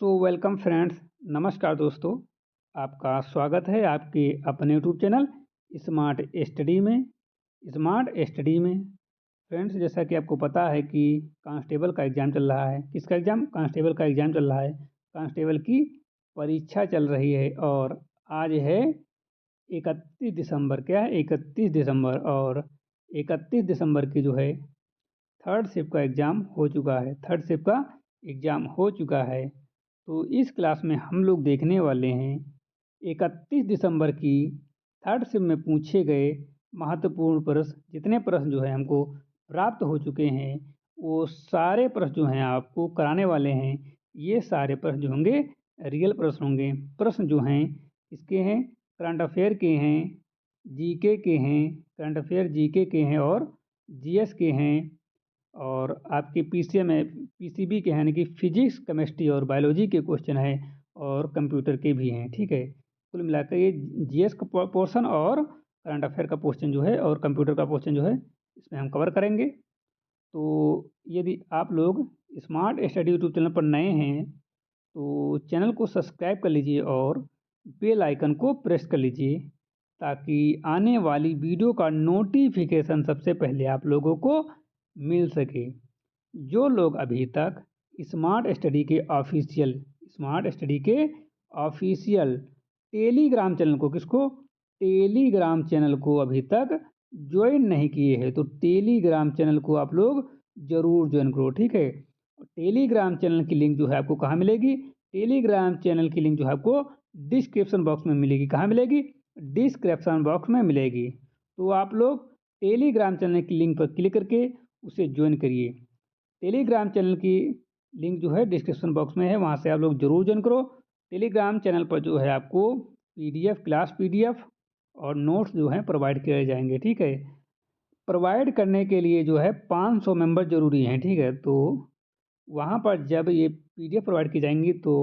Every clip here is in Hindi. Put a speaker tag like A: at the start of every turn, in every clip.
A: Welcome friends. नमस्कार दोस्तों, आपका स्वागत है आपके अपने यूट्यूब चैनल स्मार्ट स्टडी में। फ्रेंड्स, जैसा कि आपको पता है कि कांस्टेबल का एग्ज़ाम चल रहा है। किसका एग्ज़ाम? कांस्टेबल का एग्ज़ाम चल रहा है। कांस्टेबल की परीक्षा चल रही है और आज है 31 दिसंबर। क्या है? 31 दिसंबर। और 31 दिसंबर की जो है थर्ड शिफ्ट का एग्ज़ाम हो चुका है। थर्ड शिफ्ट का एग्ज़ाम हो चुका है। तो इस क्लास में हम लोग देखने वाले हैं 31 दिसंबर की थर्ड शिफ्ट में पूछे गए महत्वपूर्ण प्रश्न। जितने प्रश्न जो है हमको प्राप्त हो चुके हैं वो सारे प्रश्न जो हैं आपको कराने वाले हैं। ये सारे प्रश्न जो होंगे रियल प्रश्न होंगे। प्रश्न जो हैं इसके हैं, करंट अफेयर के हैं, जीके के हैं, करंट अफेयर जीके के हैं और जीएस के हैं। और आपके पीसीएम है, पीसीबी के हैं, यानी कि फिजिक्स, केमिस्ट्री और बायोलॉजी के क्वेश्चन है और कंप्यूटर के भी हैं। ठीक है, कुल मिलाकर ये जीएस का पोर्शन और करंट अफेयर का क्वेश्चन जो है और कंप्यूटर का क्वेश्चन जो है इसमें हम कवर करेंगे। तो यदि आप लोग स्मार्ट स्टडी यूट्यूब चैनल पर नए हैं तो चैनल को सब्सक्राइब कर लीजिए और बेल आइकन को प्रेस कर लीजिए ताकि आने वाली वीडियो का नोटिफिकेशन सबसे पहले आप लोगों को मिल सके। जो लोग अभी तक स्मार्ट स्टडी के ऑफिशियल टेलीग्राम चैनल को टेलीग्राम चैनल को अभी तक ज्वाइन नहीं किए हैं तो टेलीग्राम चैनल को आप लोग ज़रूर ज्वाइन करो। ठीक है, टेलीग्राम चैनल की लिंक जो है आपको कहाँ मिलेगी? टेलीग्राम चैनल की लिंक जो है आपको डिस्क्रिप्शन बॉक्स में मिलेगी। कहाँ मिलेगी? डिस्क्रिप्शन बॉक्स में मिलेगी। तो आप लोग टेलीग्राम चैनल की लिंक पर क्लिक करके उसे ज्वाइन करिए। टेलीग्राम चैनल की लिंक जो है डिस्क्रिप्शन बॉक्स में है, वहाँ से आप लोग ज़रूर ज्वाइन करो। टेलीग्राम चैनल पर जो है आपको क्लास पीडीएफ और नोट्स जो हैं प्रोवाइड किए जाएंगे। ठीक है, प्रोवाइड करने के लिए जो है 500 मेंबर ज़रूरी हैं। ठीक है, तो वहाँ पर जब ये पीडीएफ प्रोवाइड की जाएंगी तो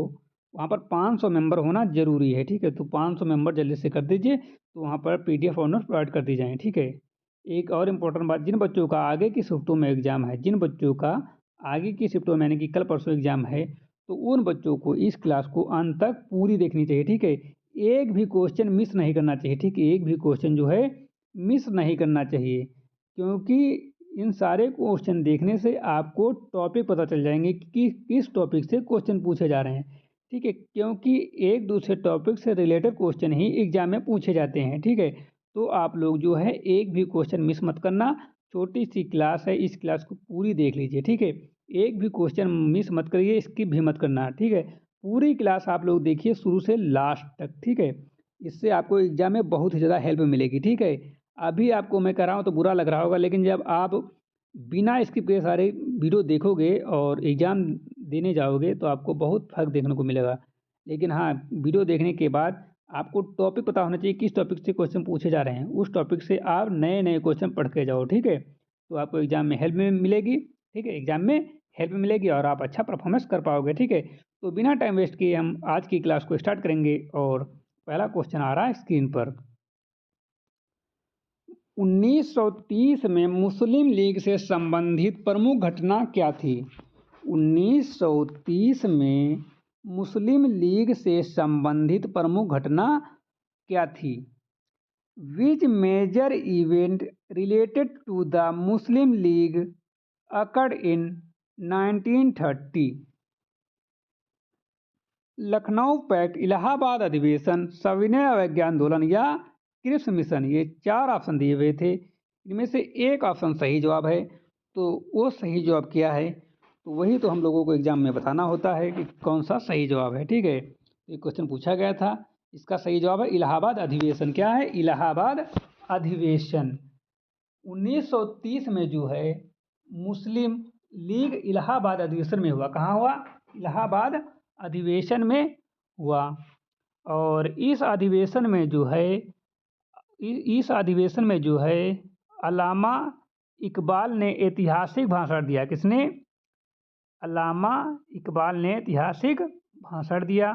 A: वहाँ पर 500 मेंबर होना ज़रूरी है। ठीक है, तो 500 मेंबर जल्दी से कर दीजिए तो वहाँ पर पीडीएफ और नोट्स प्रोवाइड कर दी जाएँ। ठीक है, एक और इम्पोर्टेंट बात, जिन बच्चों का आगे की शिफ्टों में एग्ज़ाम है, यानी कि कल परसों एग्ज़ाम है, तो उन बच्चों को इस क्लास को अंत तक पूरी देखनी चाहिए। ठीक है, एक भी क्वेश्चन मिस नहीं करना चाहिए। ठीक है, एक भी क्वेश्चन जो है मिस नहीं करना चाहिए, क्योंकि इन सारे क्वेश्चन देखने से आपको टॉपिक पता चल जाएंगे कि किस टॉपिक से क्वेश्चन पूछे जा रहे हैं। ठीक है, क्योंकि एक दूसरे टॉपिक से रिलेटेड क्वेश्चन ही एग्जाम में पूछे जाते हैं। ठीक है, तो आप लोग जो है एक भी क्वेश्चन मिस मत करना। छोटी सी क्लास है, इस क्लास को पूरी देख लीजिए। ठीक है, एक भी क्वेश्चन मिस मत करिए, स्किप भी मत करना। ठीक है, पूरी क्लास आप लोग देखिए शुरू से लास्ट तक। ठीक है, इससे आपको एग्जाम में बहुत ही ज़्यादा हेल्प मिलेगी। ठीक है, अभी आपको मैं कह रहा हूँ तो बुरा लग रहा होगा, लेकिन जब आप बिना स्किप के सारे वीडियो देखोगे और एग्ज़ाम देने जाओगे तो आपको बहुत फ़र्क देखने को मिलेगा। लेकिन हाँ, वीडियो देखने के बाद आपको टॉपिक पता होना चाहिए किस टॉपिक से क्वेश्चन पूछे जा रहे हैं। उस टॉपिक से आप नए नए क्वेश्चन पढ़ के जाओ। ठीक है, तो आपको एग्ज़ाम में हेल्प मिलेगी। ठीक है, एग्ज़ाम में हेल्प मिलेगी और आप अच्छा परफॉर्मेंस कर पाओगे। ठीक है, तो बिना टाइम वेस्ट किए हम आज की क्लास को स्टार्ट करेंगे और पहला क्वेश्चन आ रहा है स्क्रीन पर। 1930 में मुस्लिम लीग से संबंधित प्रमुख घटना क्या थी? 1930 में मुस्लिम लीग से संबंधित प्रमुख घटना क्या थी? Which major event related to the Muslim League occurred in 1930? Lucknow pact, Allahabad अधिवेशन, सविनय अवज्ञा आंदोलन या क्रिप्स मिशन। ये चार ऑप्शन दिए हुए थे, इनमें से एक ऑप्शन सही जवाब है। तो वो सही जवाब क्या है, तो वही तो हम लोगों को एग्जाम में बताना होता है कि कौन सा सही जवाब है। ठीक है, ये क्वेश्चन पूछा गया था, इसका सही जवाब है इलाहाबाद अधिवेशन। क्या है? इलाहाबाद अधिवेशन। 1930 में जो है मुस्लिम लीग इलाहाबाद अधिवेशन में हुआ। कहाँ हुआ? इलाहाबाद अधिवेशन में हुआ। और इस अधिवेशन में जो है अल्लामा इकबाल ने ऐतिहासिक भाषण दिया। किसने? अल्लामा इकबाल ने ऐतिहासिक भाषण दिया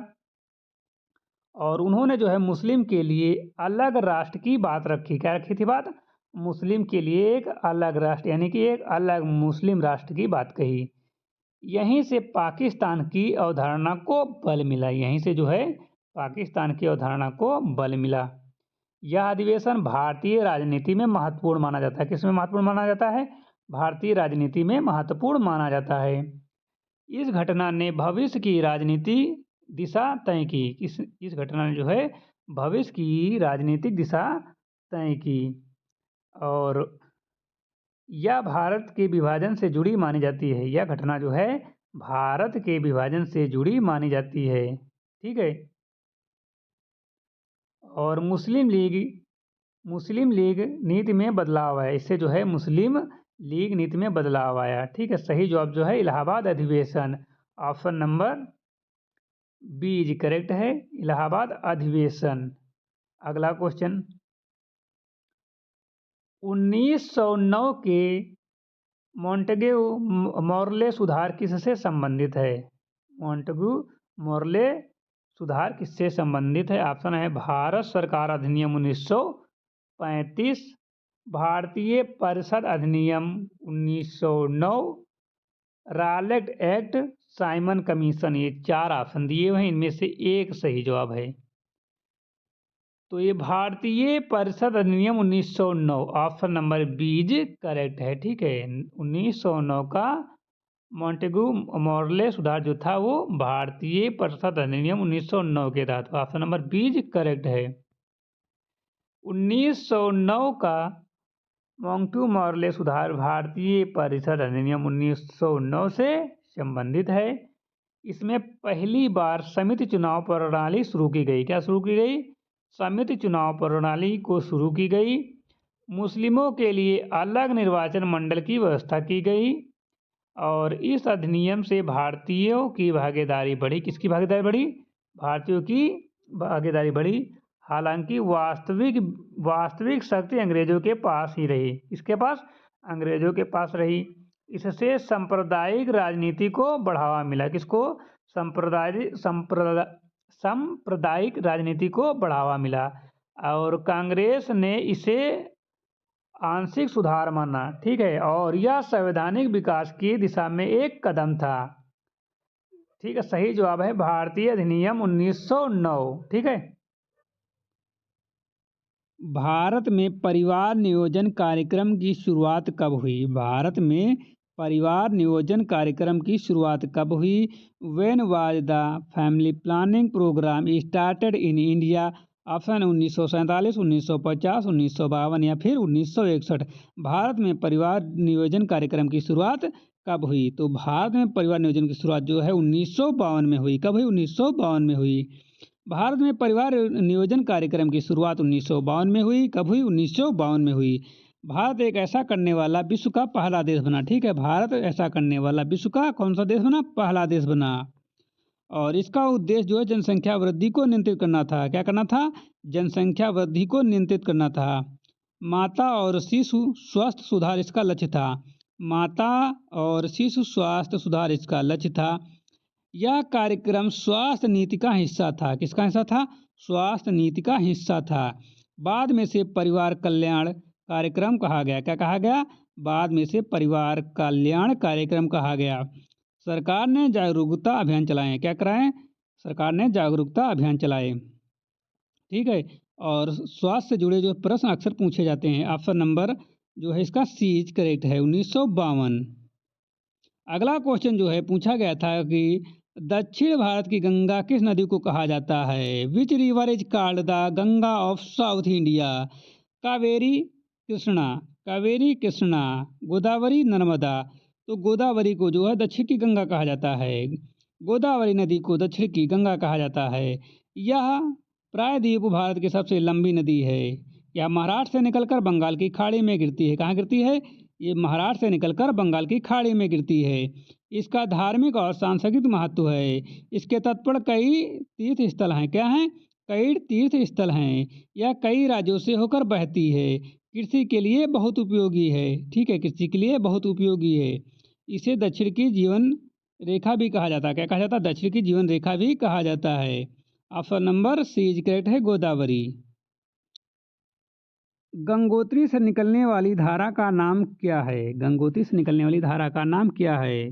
A: और उन्होंने जो है मुस्लिम के लिए अलग राष्ट्र की बात रखी। क्या रखी थी बात? मुस्लिम के लिए एक अलग राष्ट्र, यानी कि एक अलग मुस्लिम राष्ट्र की बात कही। यहीं से पाकिस्तान की अवधारणा को बल मिला। यहीं से जो है पाकिस्तान की अवधारणा को बल मिला। यह अधिवेशन भारतीय राजनीति में महत्वपूर्ण माना जाता है। किसमें महत्वपूर्ण माना जाता है? भारतीय राजनीति में महत्वपूर्ण माना जाता है। इस घटना ने भविष्य की राजनीति दिशा तय की। इस घटना ने जो है भविष्य की राजनीतिक दिशा तय की। और यह भारत के विभाजन से जुड़ी मानी जाती है। यह घटना जो है भारत के विभाजन से जुड़ी मानी जाती है। ठीक है। और मुस्लिम लीग नीति में बदलाव आया। इससे जो है मुस्लिम लीग नीति में बदलाव आया। ठीक है। सही जवाब जो है इलाहाबाद अधिवेशन, option number B is correct है, इलाहाबाद अधिवेशन। अगला क्वेश्चन, 1909 के मॉन्टेग्यू मोर्ले सुधार किससे संबंधित है? मॉन्टेग्यू मोर्ले सुधार किससे संबंधित है? ऑप्शन है भारत सरकार अधिनियम 1935, भारतीय परिषद अधिनियम 1909, रॉलेट एक्ट, साइमन कमीशन। ये 4 ऑप्शन दिए हुए हैं, इनमें से एक सही जवाब है। तो ये भारतीय परिषद अधिनियम 1909, option number B is correct है। ठीक है। 1909 का मॉन्टेग्यू मोर्ले सुधार जो था वो भारतीय परिषद अधिनियम 1909 के तहत, option number B is correct है। 1909 का मॉन्टेग्यू मोर्ले सुधार भारतीय परिषद अधिनियम 1909 से संबंधित है। इसमें पहली बार समिति चुनाव प्रणाली शुरू की गई। क्या शुरू की गई? समिति चुनाव प्रणाली को शुरू की गई। मुस्लिमों के लिए अलग निर्वाचन मंडल की व्यवस्था की गई। और इस अधिनियम से भारतीयों की भागीदारी बढ़ी। किसकी भागीदारी बढ़ी? भारतीयों की भागीदारी बढ़ी। हालांकि वास्तविक शक्ति अंग्रेजों के पास ही रही। किसके पास? अंग्रेजों के पास रही। इससे सांप्रदायिक राजनीति को बढ़ावा मिला। किसको? सांप्रदायिक राजनीति को बढ़ावा मिला। और कांग्रेस ने इसे आंशिक सुधार माना। ठीक है। और यह संवैधानिक विकास की दिशा में एक कदम था। ठीक है। सही जवाब है भारतीय अधिनियम 1909। ठीक है। भारत में परिवार नियोजन कार्यक्रम की शुरुआत कब हुई? भारत में परिवार नियोजन कार्यक्रम की शुरुआत कब हुई? When was the family planning programme started in India? Option 1947, 1950, 1952 या फिर 1961। भारत में परिवार नियोजन कार्यक्रम की शुरुआत कब हुई? तो भारत में परिवार नियोजन की शुरुआत जो है 1952 में हुई। कब हुई? 1952 में हुई। भारत में परिवार नियोजन कार्यक्रम की शुरुआत 1952 में हुई। कब हुई? 1952 में हुई। भारत एक ऐसा करने वाला विश्व का पहला देश बना। ठीक है। भारत ऐसा करने वाला विश्व का कौन सा देश बना? पहला देश बना। और इसका उद्देश्य जो है जनसंख्या वृद्धि को नियंत्रित करना था। क्या करना था? जनसंख्या वृद्धि को नियंत्रित करना था। माता और शिशु स्वास्थ्य सुधार इसका लक्ष्य था। माता और शिशु स्वास्थ्य सुधार इसका लक्ष्य था। यह कार्यक्रम स्वास्थ्य नीति का हिस्सा था। किसका हिस्सा था? स्वास्थ्य नीति का हिस्सा था। बाद में से परिवार कल्याण कार्यक्रम कहा गया। क्या कहा गया? बाद में से परिवार कल्याण कार्यक्रम कहा गया। सरकार ने जागरूकता अभियान चलाए। क्या कराएं? सरकार ने जागरूकता अभियान चलाए। ठीक है। और स्वास्थ्य से जुड़े जो प्रश्न अक्सर पूछे जाते हैं, ऑप्शन नंबर जो है इसका सी इज करेक्ट है, 1952। अगला क्वेश्चन जो है पूछा गया था कि दक्षिण भारत की गंगा किस नदी को कहा जाता है? Which river is called the Ganga of south India? Kaveri, Krishna, Kaveri, Krishna, Godavari, Narmada. तो गोदावरी को जो है दक्षिण की गंगा कहा जाता है। गोदावरी नदी को दक्षिण की गंगा कहा जाता है। यह प्रायद्वीप भारत की सबसे लंबी नदी है। यह महाराष्ट्र से निकलकर बंगाल की खाड़ी में गिरती है। कहाँ गिरती है? ये महाराष्ट्र से निकलकर बंगाल की खाड़ी में गिरती है। इसका धार्मिक और सांस्कृतिक महत्व है। इसके तट पर कई तीर्थ स्थल हैं। क्या हैं? कई तीर्थ स्थल हैं। यह कई राज्यों से होकर बहती है। कृषि के लिए बहुत उपयोगी है। ठीक है। कृषि के लिए बहुत उपयोगी है। इसे दक्षिण की जीवन रेखा भी कहा जाता है। क्या कहा जाता है? दक्षिण की जीवन रेखा भी कहा जाता है। Option number C is correct है, गोदावरी। गंगोत्री से निकलने वाली धारा का नाम क्या है? गंगोत्री से निकलने वाली धारा का नाम क्या है?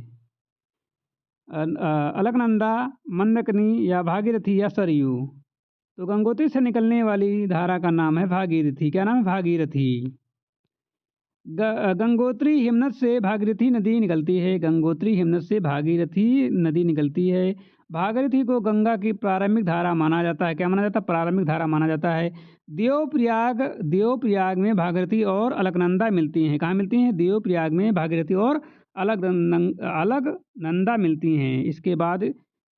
A: अलकनंदा, मंदकनी या भागीरथी या सरयू। तो गंगोत्री से निकलने वाली धारा का नाम है भागीरथी। क्या नाम है? भागीरथी। गंगोत्री हिमनद से भागीरथी नदी निकलती है। गंगोत्री हिमनद से भागीरथी नदी निकलती है। भागीरथी को गंगा की प्रारंभिक धारा माना जाता है। क्या माना जाता है? प्रारंभिक धारा माना जाता है। देवप्रयाग में भागीरथी और अलकनंदा मिलती हैं। कहाँ मिलती हैं? देवप्रयाग में भागीरथी और अलकनंदा मिलती हैं। इसके बाद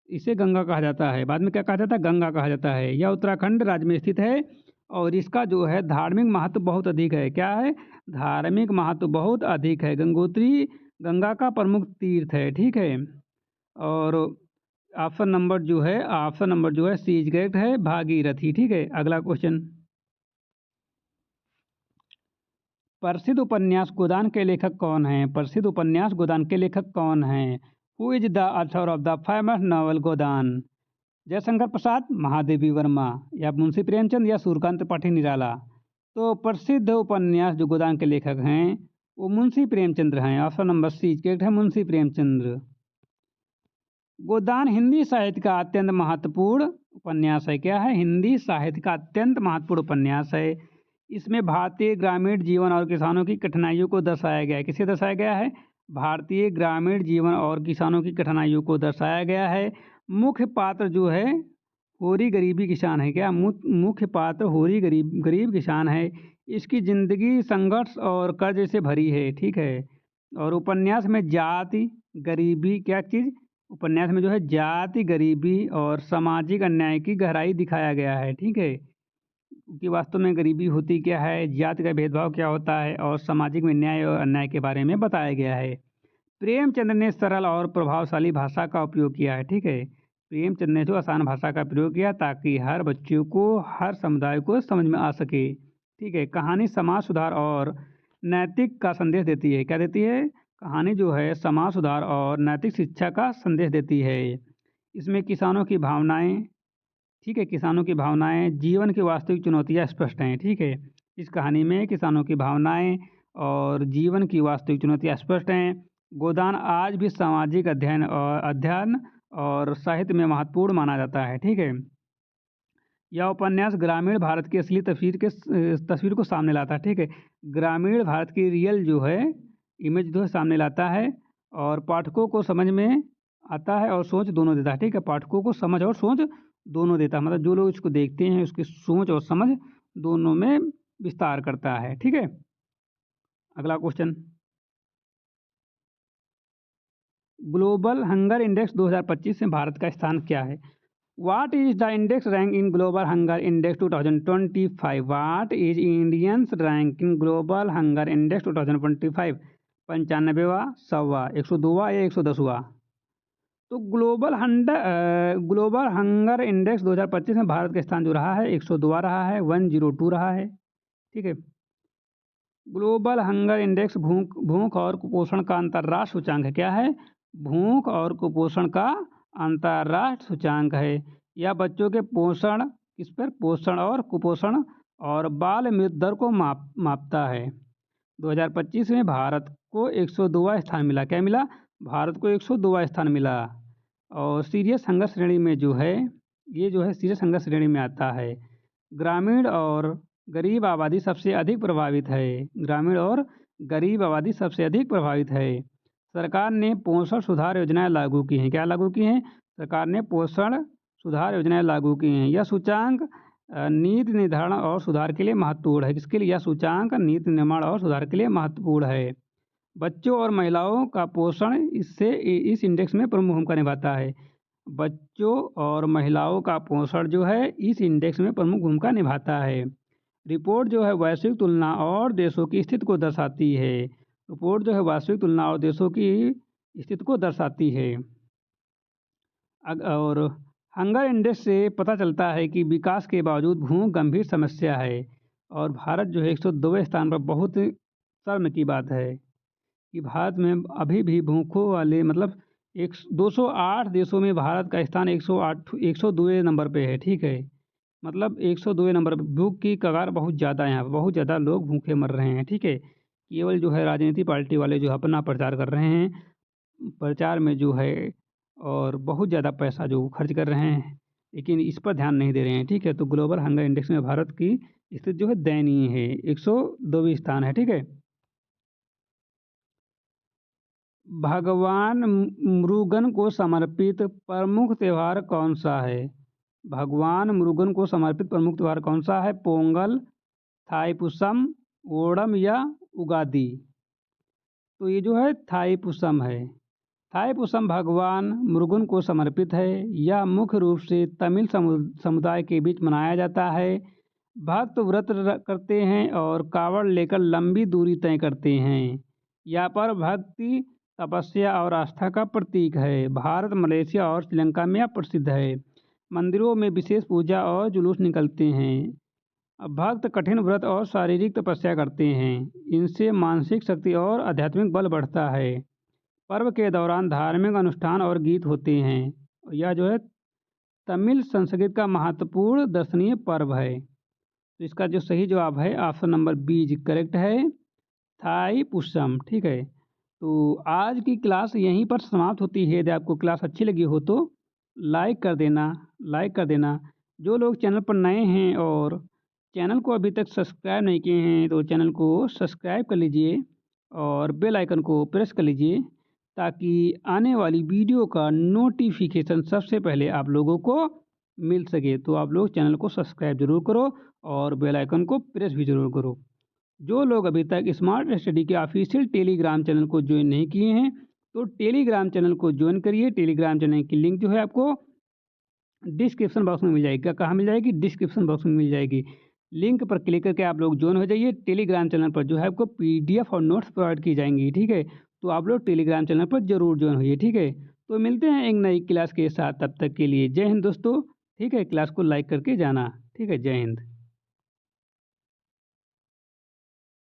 A: इसे गंगा कहा जाता है। बाद में क्या कहा जाता है? गंगा कहा जाता है। यह उत्तराखंड राज्य में स्थित है और इसका जो है धार्मिक महत्व बहुत अधिक है। क्या है? धार्मिक महत्व बहुत अधिक है। गंगोत्री गंगा का प्रमुख तीर्थ है। ठीक है। और ऑप्शन नंबर जो है सी इज करेक्ट है, भागीरथी। ठीक है। अगला क्वेश्चन, प्रसिद्ध उपन्यास गोदान के लेखक कौन हैं? प्रसिद्ध उपन्यास गोदान के लेखक कौन हैं? Who is the author of the famous novel Godan? Jaishankar Prasad, Mahadevi Varma या मुंशी प्रेमचंद या सूर्यकांत त्रिपाठी निराला। तो प्रसिद्ध उपन्यास जो गोदान के लेखक हैं वो मुंशी प्रेमचंद्र हैं। ऑप्शन नंबर सी करेक्ट है, मुंशी प्रेमचंद्र। गोदान हिंदी साहित्य का अत्यंत महत्वपूर्ण उपन्यास है। क्या है? हिंदी साहित्य का अत्यंत महत्वपूर्ण उपन्यास है। इसमें भारतीय ग्रामीण जीवन और किसानों की कठिनाइयों को दर्शाया गया है। किसे दर्शाया गया है? भारतीय ग्रामीण जीवन और किसानों की कठिनाइयों को दर्शाया गया है। मुख्य पात्र जो है होरी गरीबी किसान है। क्या? मुख्य पात्र होरी गरीब किसान है। इसकी ज़िंदगी संघर्ष और कर्ज से भरी है। ठीक है। और उपन्यास में जाति गरीबी, क्या चीज़? उपन्यास में जो है जाति गरीबी और सामाजिक अन्याय की गहराई दिखाया गया है। ठीक है। कि वास्तव में गरीबी होती क्या है, जाति का भेदभाव क्या होता है और सामाजिक में न्याय और अन्याय के बारे में बताया गया है। प्रेमचंद ने सरल और प्रभावशाली भाषा का उपयोग किया है। ठीक है। प्रेमचंद ने जो आसान भाषा का प्रयोग किया ताकि हर बच्चों को, हर समुदाय को समझ में आ सके। ठीक है। कहानी समाज सुधार और नैतिक का संदेश देती है। क्या देती है? कहानी जो है समाज सुधार और नैतिक शिक्षा का संदेश देती है। इसमें किसानों की भावनाएं, ठीक है, किसानों की भावनाएं, जीवन की वास्तविक चुनौतियां स्पष्ट हैं। ठीक है। इस कहानी में किसानों की भावनाएं और जीवन की वास्तविक चुनौतियां स्पष्ट हैं। गोदान आज भी सामाजिक अध्ययन और साहित्य में महत्वपूर्ण माना जाता है। ठीक है। यह उपन्यास ग्रामीण भारत की असली तस्वीर को सामने लाता है। ठीक है। ग्रामीण भारत की रियल जो है इमेज जो है सामने लाता है और पाठकों को समझ में आता है और सोच दोनों देता है। ठीक है। पाठकों को समझ और सोच दोनों देता है। मतलब जो लोग इसको देखते हैं उसकी सोच और समझ दोनों में विस्तार करता है। ठीक है। अगला क्वेश्चन, ग्लोबल हंगर इंडेक्स 2025 में भारत का स्थान क्या है? What is the index rank in Global Hunger Index 2025? What is Indians rank in Global Hunger Index 2025? 95वां, 100वां, 102वां या 110वां? तो ग्लोबल हंगर इंडेक्स 2025 में भारत का स्थान जो रहा है 102वां रहा है, 102 रहा है। ठीक है। ग्लोबल हंगर इंडेक्स भूख और कुपोषण का अंतर्राष्ट्रीय सूचांक है। क्या है? भूख और कुपोषण का अंतर्राष्ट्रीय सूचांक है। यह बच्चों के पोषण, किस पर? पोषण और कुपोषण और बाल मृत्यु दर को मापता है। 2025 में भारत को 102वां स्थान मिला। क्या मिला? भारत को 102वां स्थान मिला। और सीरियस हंगर श्रेणी में जो है, ये जो है सीरियस हंगर श्रेणी में आता है। ग्रामीण और गरीब आबादी सबसे अधिक प्रभावित है। ग्रामीण और गरीब आबादी सबसे अधिक प्रभावित है। सरकार ने पोषण सुधार योजनाएं लागू की हैं। क्या लागू की हैं? सरकार ने पोषण सुधार योजनाएं लागू की हैं। यह सूचांक नीति निर्धारण और सुधार के लिए महत्वपूर्ण है। किसके लिए? यह सूचांक नीति निर्माण और सुधार के लिए महत्वपूर्ण है। बच्चों और महिलाओं का पोषण इस इंडेक्स में प्रमुख भूमिका निभाता है। बच्चों और महिलाओं का पोषण जो है इस इंडेक्स में प्रमुख भूमिका निभाता है। रिपोर्ट जो है वैश्विक तुलना और देशों की स्थिति को दर्शाती है। रिपोर्ट जो है वैश्विक तुलना और देशों की स्थिति को दर्शाती है। और हंगर इंडेक्स से पता चलता है कि विकास के बावजूद भूख गंभीर समस्या है और भारत जो है 102वें स्थान पर। बहुत शर्म की बात है कि भारत में अभी भी भूखों वाले, मतलब 208 देशों में भारत का स्थान 102वें नंबर पे है। ठीक है। मतलब 102वें नंबर पर भूख की कगार बहुत ज़्यादा है। यहाँ पर बहुत ज़्यादा लोग भूखे मर रहे हैं। ठीक है। केवल जो है राजनीतिक पार्टी वाले जो अपना प्रचार कर रहे हैं, प्रचार में जो है और बहुत ज़्यादा पैसा जो खर्च कर रहे हैं, लेकिन इस पर ध्यान नहीं दे रहे हैं। ठीक है, तो ग्लोबल हंगर इंडेक्स में भारत की स्थिति जो है दयनीय है, 102वें स्थान है। ठीक है, भगवान मुरुगन को समर्पित प्रमुख त्यौहार कौन सा है? भगवान मुरुगन को समर्पित प्रमुख त्यौहार कौन सा है? पोंगल, थाईपुसम, ओणम या उगादि? तो ये जो है थाईपुसम है। थाईपुसम भगवान मुरुगन को समर्पित है। यह मुख्य रूप से तमिल समुदाय के बीच मनाया जाता है। भक्त व्रत करते हैं और कावड़ लेकर लंबी दूरी तय करते हैं। यह पर्व भक्ति, तपस्या और आस्था का प्रतीक है। भारत, मलेशिया और श्रीलंका में यह प्रसिद्ध है। मंदिरों में विशेष पूजा और जुलूस निकलते हैं। भक्त कठिन व्रत और शारीरिक तपस्या करते हैं। इनसे मानसिक शक्ति और आध्यात्मिक बल बढ़ता है। पर्व के दौरान धार्मिक अनुष्ठान और गीत होते हैं। यह जो है तमिल संस्कृति का महत्वपूर्ण दर्शनीय पर्व है। तो इसका जो सही जवाब है ऑप्शन नंबर बी करेक्ट है, थाईपुसम। ठीक है, तो आज की क्लास यहीं पर समाप्त होती है। यदि आपको क्लास अच्छी लगी हो तो लाइक कर देना, लाइक कर देना। जो लोग चैनल पर नए हैं और चैनल को अभी तक सब्सक्राइब नहीं किए हैं तो चैनल को सब्सक्राइब कर लीजिए और बेल आइकन को प्रेस कर लीजिए, ताकि आने वाली वीडियो का नोटिफिकेशन सबसे पहले आप लोगों को मिल सके। तो आप लोग चैनल को सब्सक्राइब जरूर करो और बेल आइकन को प्रेस भी जरूर करो। जो लोग अभी तक स्मार्ट स्टडी के ऑफिशियल टेलीग्राम चैनल को ज्वाइन नहीं किए हैं तो टेलीग्राम चैनल को ज्वाइन करिए। टेलीग्राम चैनल की लिंक जो है आपको डिस्क्रिप्शन बॉक्स में मिल जाएगी। कहाँ मिल जाएगी? डिस्क्रिप्शन बॉक्स में मिल जाएगी। लिंक पर क्लिक करके आप लोग ज्वाइन हो जाइए। टेलीग्राम चैनल पर जो है आपको पीडीएफ और नोट्स प्रोवाइड की जाएंगी। ठीक है, तो आप लोग टेलीग्राम चैनल पर जरूर ज्वाइन होइए। ठीक है, तो मिलते हैं एक नई क्लास के साथ, तब तक के लिए जय हिंद दोस्तों। ठीक है, क्लास को लाइक करके जाना। ठीक है, जय हिंद।